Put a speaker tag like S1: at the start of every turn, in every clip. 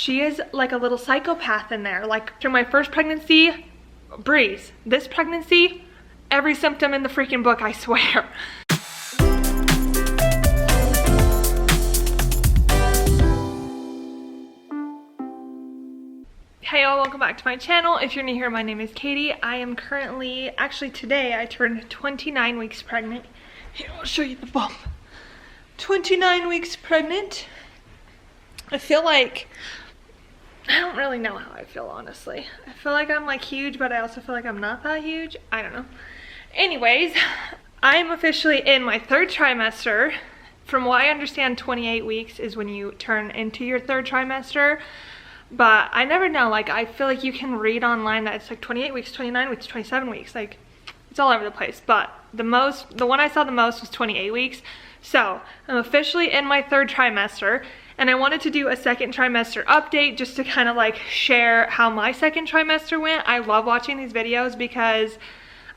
S1: she is like a little psychopath in there. Like through my first pregnancy, breeze. This pregnancy, every symptom in the freaking book, I swear. Hey y'all, welcome back to my channel. If you're new here, my name is Katie. I am currently, actually today, I turned 29 weeks pregnant. Here, I'll show you the bump. 29 weeks pregnant. I feel like, I don't really know how I feel, honestly. I feel like I'm like huge, but I also feel like I'm not that huge. I don't know. Anyways, I'm officially in my third trimester. From what I understand, 28 weeks is when you turn into your third trimester. But I never know, like I feel like you can read online that it's like 28 weeks, 29 weeks, 27 weeks, like it's all over the place. But the one I saw the most was 28 weeks. So I'm officially in my third trimester, and I wanted to do a second trimester update just to kind of like share how my second trimester went. I love watching these videos because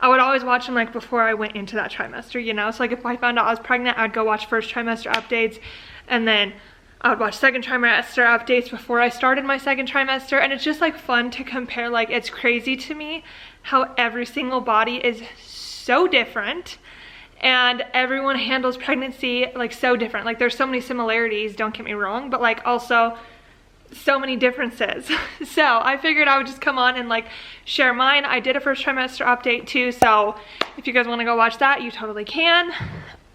S1: I would always watch them like before I went into that trimester, you know? So like if I found out I was pregnant, I'd go watch first trimester updates, and then I would watch second trimester updates before I started my second trimester. And it's just like fun to compare. Like it's crazy to me how every single body is so different and everyone handles pregnancy like so different. Like there's so many similarities, don't get me wrong, but like also so many differences. So I figured I would just come on and like share mine. I did a first trimester update too, so if you guys want to go watch that, you totally can.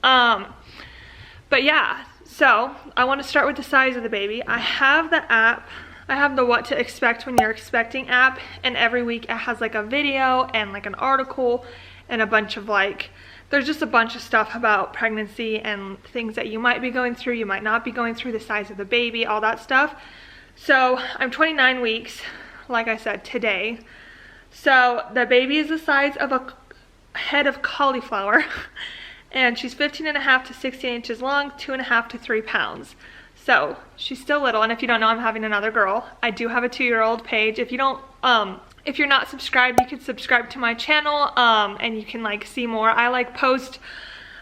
S1: But yeah, so I want to start with the size of the baby. I have the app. I have the what to expect when you're expecting app, and every week it has like a video and like an article and a bunch of like, there's just a bunch of stuff about pregnancy and things that you might be going through, you might not be going through, the size of the baby, all that stuff. So I'm 29 weeks, like I said, today. So the baby is the size of a head of cauliflower. And she's 15.5 to 16 inches long, 2.5 to 3 pounds. So she's still little. And if you don't know, I'm having another girl. I do have a 2-year-old page. If you don't, if you're not subscribed, you can subscribe to my channel, and you can like see more. I like post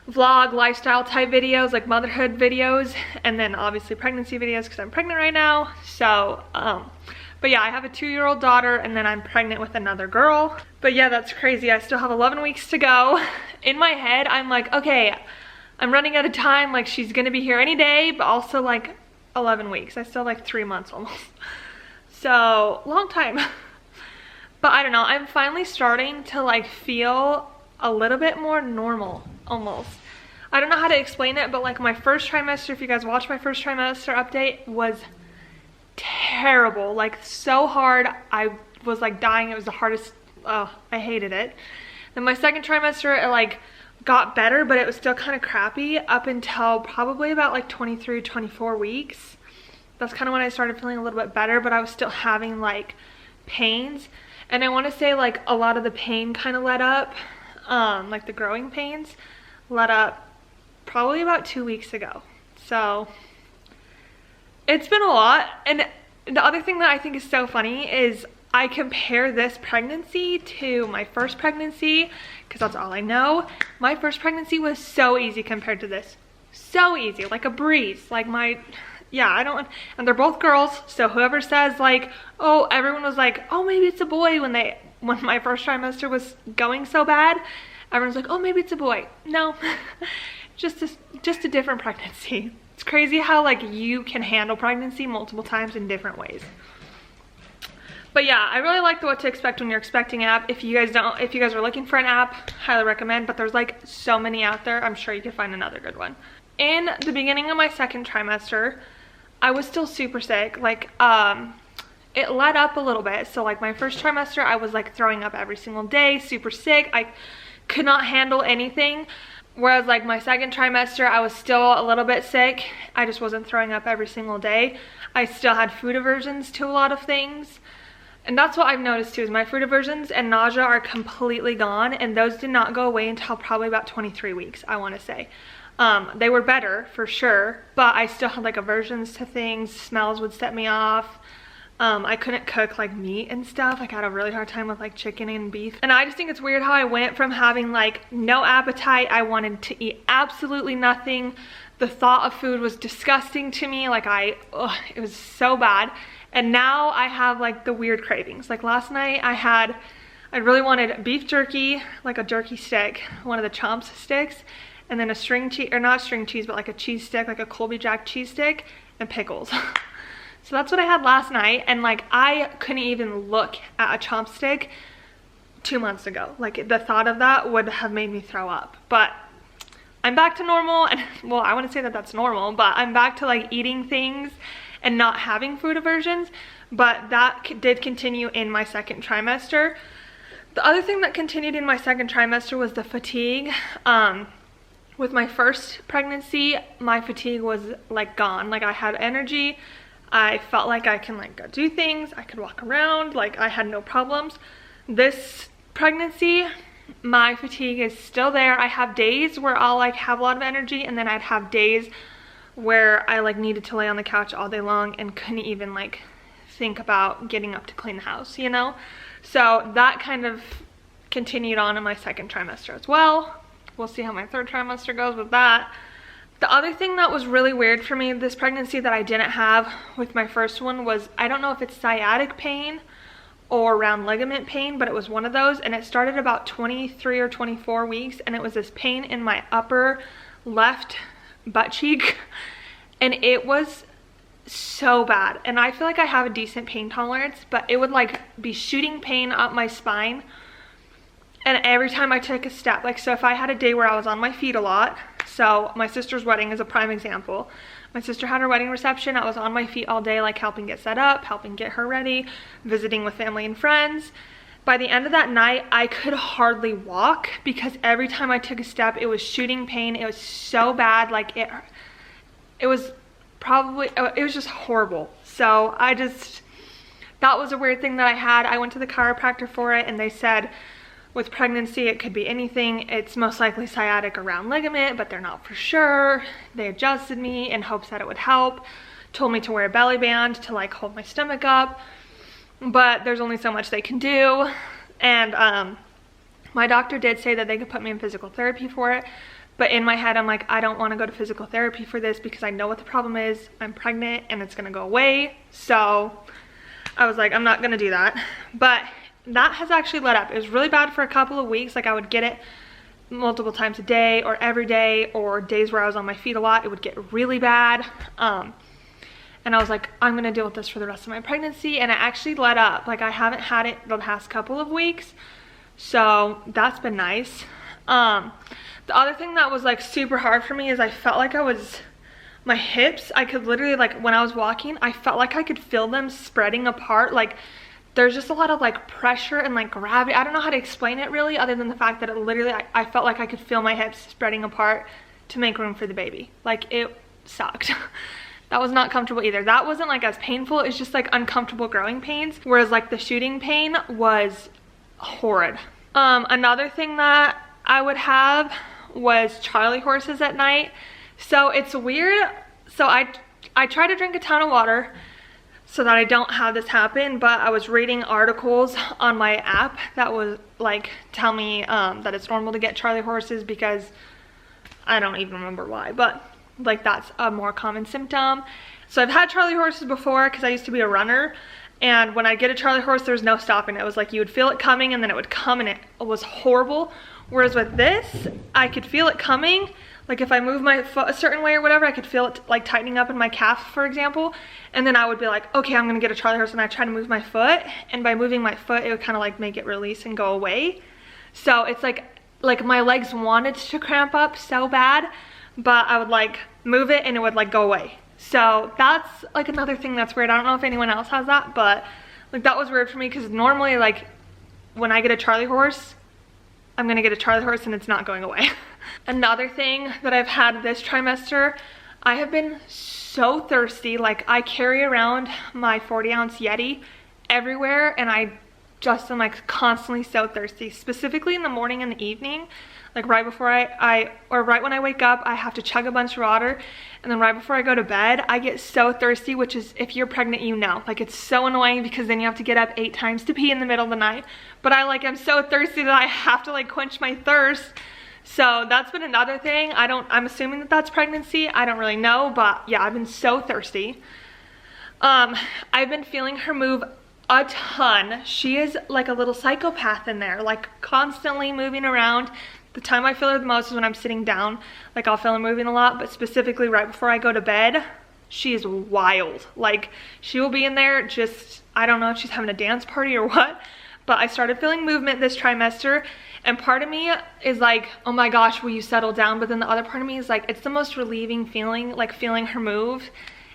S1: vlog lifestyle type videos, like motherhood videos, and then obviously pregnancy videos because I'm pregnant right now. So, but yeah, I have a 2-year-old daughter, and then I'm pregnant with another girl. But yeah, that's crazy. I still have 11 weeks to go. In my head, I'm like, okay, I'm running out of time. Like she's gonna be here any day, but also like 11 weeks. I still have like 3 months almost. So long time. But I don't know, I'm finally starting to like feel a little bit more normal, almost. I don't know how to explain it, but like my first trimester, if you guys watch my first trimester update, was terrible, like so hard. I was like dying. It was the hardest. Oh, I hated it. Then my second trimester, it like got better, but it was still kind of crappy up until probably about like 23, 24 weeks. That's kind of when I started feeling a little bit better, but I was still having like pains. And I want to say like a lot of the pain kind of let up, like the growing pains let up probably about 2 weeks ago. So it's been a lot. And the other thing that I think is so funny is I compare this pregnancy to my first pregnancy because that's all I know. My first pregnancy was so easy compared to this. So easy, like a breeze. Like and they're both girls, so whoever says like, oh, everyone was like, oh, maybe it's a boy when my first trimester was going so bad, everyone's like, oh, maybe it's a boy. No, just a different pregnancy. It's crazy how like you can handle pregnancy multiple times in different ways. But yeah, I really like the what to expect when you're expecting app. If you guys are looking for an app, highly recommend, but there's like so many out there. I'm sure you could find another good one. In the beginning of my second trimester, I was still super sick. Like, it let up a little bit. So like my first trimester, I was like throwing up every single day, super sick. I could not handle anything. Whereas like my second trimester, I was still a little bit sick. I just wasn't throwing up every single day. I still had food aversions to a lot of things. And that's what I've noticed too, is my food aversions and nausea are completely gone. And those did not go away until probably about 23 weeks, I want to say. They were better for sure, but I still had like aversions to things. Smells would set me off. I couldn't cook like meat and stuff. Like I had a really hard time with like chicken and beef. And I just think it's weird how I went from having like no appetite. I wanted to eat absolutely nothing. The thought of food was disgusting to me. Like it was so bad. And now I have like the weird cravings. Like last night I really wanted beef jerky, like a jerky stick, one of the chomps sticks, and then a string cheese, or not string cheese, but like a cheese stick, like a Colby Jack cheese stick, and pickles. So that's what I had last night, and like I couldn't even look at a chomp stick 2 months ago. Like the thought of that would have made me throw up. But I'm back to normal, and well, I wouldn't say that that's normal, but I'm back to like eating things and not having food aversions. But that did continue in my second trimester. The other thing that continued in my second trimester was the fatigue. With my first pregnancy, my fatigue was like gone. Like I had energy. I felt like I can like go do things. I could walk around. Like I had no problems. This pregnancy, my fatigue is still there. I have days where I'll like have a lot of energy, and then I'd have days where I like needed to lay on the couch all day long and couldn't even like think about getting up to clean the house, you know? So that kind of continued on in my second trimester as well. We'll see how my third trimester goes with that. The other thing that was really weird for me this pregnancy that I didn't have with my first one was, I don't know if it's sciatic pain or round ligament pain, but it was one of those, and it started about 23 or 24 weeks, and it was this pain in my upper left butt cheek, and it was so bad. And I feel like I have a decent pain tolerance, but it would like be shooting pain up my spine, and every time I took a step, like, so if I had a day where I was on my feet a lot, so my sister's wedding is a prime example. My sister had her wedding reception. I was on my feet all day, like helping get set up, helping get her ready, visiting with family and friends. By the end of that night, I could hardly walk because every time I took a step, it was shooting pain. It was so bad. Like it was just horrible. So that was a weird thing that I had. I went to the chiropractor for it, and they said with pregnancy, it could be anything. It's most likely sciatic or round ligament, but they're not for sure. They adjusted me in hopes that it would help. Told me to wear a belly band to like hold my stomach up, but there's only so much they can do. And my doctor did say that they could put me in physical therapy for it, but in my head, I'm like, I don't want to go to physical therapy for this because I know what the problem is. I'm pregnant and it's gonna go away. So I was like, I'm not gonna do that. But that has actually let up. It was really bad for a couple of weeks. Like I would get it multiple times a day or every day, or days where I was on my feet a lot, it would get really bad. And I was like, I'm gonna deal with this for the rest of my pregnancy, and it actually let up. Like I haven't had it the past couple of weeks, so that's been nice. The other thing that was like super hard for me is I felt like my hips, I could literally, like when I was walking, I felt like I could feel them spreading apart. Like there's just a lot of like pressure and like gravity. I don't know how to explain it really, other than the fact that it literally, I felt like I could feel my hips spreading apart to make room for the baby. Like it sucked. That was not comfortable either. That wasn't like as painful. It's just like uncomfortable growing pains. Whereas like the shooting pain was horrid. Another thing that I would have was Charlie horses at night. So it's weird. So I try to drink a ton of water so that I don't have this happen, but I was reading articles on my app that was like tell me that it's normal to get Charlie horses, because I don't even remember why, but like that's a more common symptom. So I've had Charlie horses before because I used to be a runner, and when I get a Charlie horse, there's no stopping it. It was like you would feel it coming and then it would come, and it was horrible. Whereas with this, I could feel it coming. Like if I move my foot a certain way or whatever, I could feel it like tightening up in my calf, for example. And then I would be like, okay, I'm gonna get a Charlie horse, and I try to move my foot. And by moving my foot, it would kind of like make it release and go away. So it's like my legs wanted to cramp up so bad, but I would like move it and it would like go away. So that's like another thing that's weird. I don't know if anyone else has that, but like that was weird for me, because normally like when I get a Charlie horse, I'm gonna get a Charlie horse and it's not going away. Another thing that I've had this trimester, I have been so thirsty. Like I carry around my 40-ounce Yeti everywhere, and I just am like constantly so thirsty, specifically in the morning and the evening. Like right before or right when I wake up, I have to chug a bunch of water, and then right before I go to bed, I get so thirsty, which is, if you're pregnant, you know, like it's so annoying because then you have to get up 8 times to pee in the middle of the night. But I'm so thirsty that I have to like quench my thirst. So that's been another thing. I'm assuming that that's pregnancy. I don't really know, but yeah, I've been so thirsty. I've been feeling her move a ton. She is like a little psychopath in there, like constantly moving around. The time I feel her the most is when I'm sitting down. Like I'll feel her moving a lot, but specifically right before I go to bed, she is wild. Like she will be in there just, I don't know if she's having a dance party or what, but I started feeling movement this trimester, and part of me is like, oh my gosh, will you settle down? But then the other part of me is like, it's the most relieving feeling, like feeling her move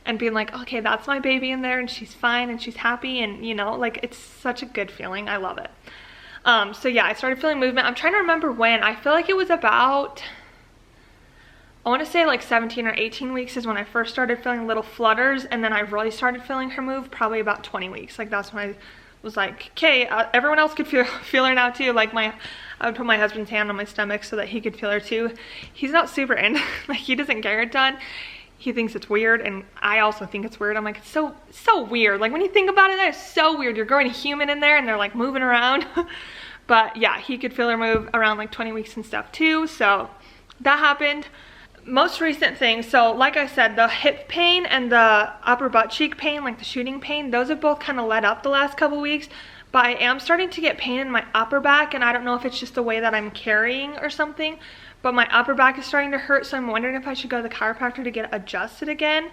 S1: and being like, okay, that's my baby in there and she's fine and she's happy, and you know, like it's such a good feeling. I love it. So yeah, I started feeling movement. I'm trying to remember when. I feel like it was about, I want to say like 17 or 18 weeks is when I first started feeling little flutters, and then I really started feeling her move probably about 20 weeks. Like that's when I was like, okay, everyone else could feel her now too. Like I would put my husband's hand on my stomach so that he could feel her too. He's not super in, like he doesn't get it done. He thinks it's weird, and I also think it's weird. I'm like, it's so weird. Like when you think about it, that is so weird. You're growing a human in there and they're like moving around. But yeah, he could feel her move around like 20 weeks and stuff too. So that happened. Most recent thing, so like I said, the hip pain and the upper butt cheek pain, like the shooting pain, those have both kind of let up the last couple weeks. But I am starting to get pain in my upper back, and I don't know if it's just the way that I'm carrying or something, but my upper back is starting to hurt, so I'm wondering if I should go to the chiropractor to get adjusted again,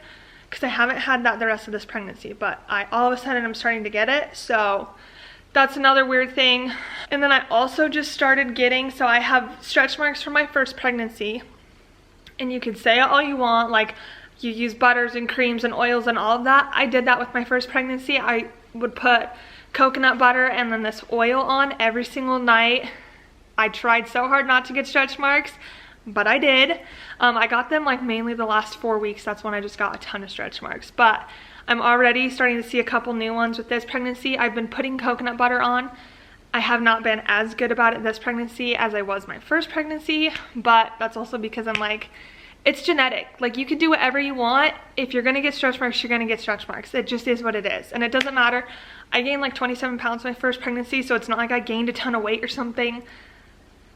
S1: because I haven't had that the rest of this pregnancy, but all of a sudden I'm starting to get it, so that's another weird thing. And then I also just started getting, so I have stretch marks from my first pregnancy, and you can say it all you want, like you use butters and creams and oils and all of that. I did that with my first pregnancy. I would put coconut butter and then this oil on every single night. I tried so hard not to get stretch marks, but I did. I got them like mainly the last 4 weeks. That's when I just got a ton of stretch marks, but I'm already starting to see a couple new ones with this pregnancy. I've been putting coconut butter on. I have not been as good about it this pregnancy as I was my first pregnancy, but that's also because I'm like, it's genetic. Like you could do whatever you want. If you're gonna get stretch marks, you're gonna get stretch marks. It just is what it is, and it doesn't matter. I gained like 27 pounds my first pregnancy, so it's not like I gained a ton of weight or something.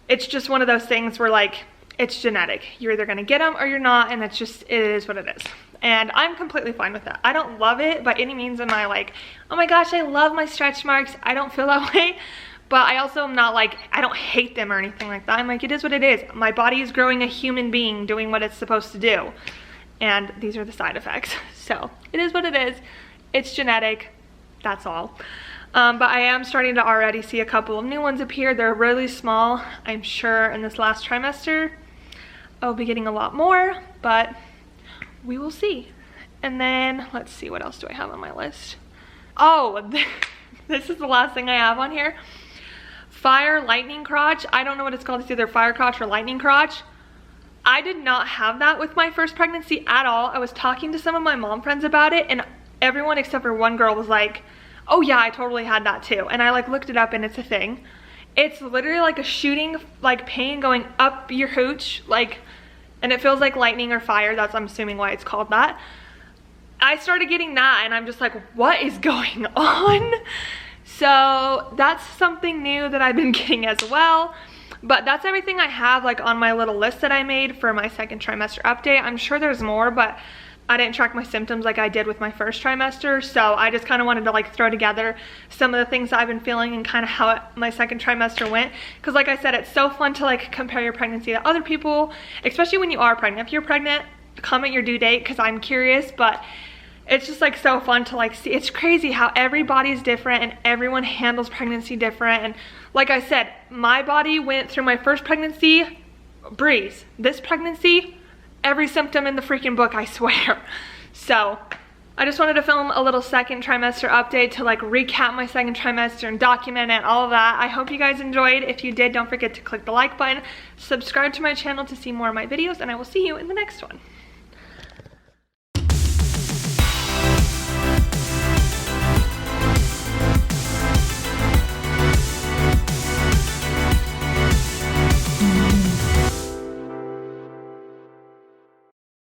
S1: It's just one of those things where like, it's genetic. You're either gonna get them or you're not, and it's just, it is what it is. And I'm completely fine with that. I don't love it by any means. Am I like, oh my gosh, I love my stretch marks? I don't feel that way. But I also am not like, I don't hate them or anything like that. I'm like, it is what it is. My body is growing a human being doing what it's supposed to do. And these are the side effects. So it is what it is. It's genetic. That's all. But I am starting to already see a couple of new ones appear. They're really small. I'm sure in this last trimester, I'll be getting a lot more, but we will see. And then let's see, what else do I have on my list? Oh, this is the last thing I have on here. Fire lightning crotch. I don't know what it's called. It's either fire crotch or lightning crotch. I did not have that with my first pregnancy at all. I was talking to some of my mom friends about it, and everyone except for one girl was like, oh yeah, I totally had that too. And I like looked it up, and it's a thing. It's literally like a shooting like pain going up your hooch, like, and it feels like lightning or fire. That's, I'm assuming, why it's called that. I started getting that, and I'm just like, what is going on? So that's something new that I've been getting as well. But that's everything I have like on my little list that I made for my second trimester update. I'm sure there's more, but I didn't track my symptoms like I did with my first trimester. So I just kind of wanted to like throw together some of the things I've been feeling and kind of how my second trimester went. Because like I said, it's so fun to like compare your pregnancy to other people, especially when you are pregnant. If you're pregnant, comment your due date because I'm curious, but it's just like so fun to like see. It's crazy how everybody's different and everyone handles pregnancy different. And like I said, my body went through my first pregnancy, breeze. This pregnancy, every symptom in the freaking book, I swear. So I just wanted to film a little second trimester update to like recap my second trimester and document it, all of that. I hope you guys enjoyed. If you did, don't forget to click the like button, subscribe to my channel to see more of my videos, and I will see you in the next one.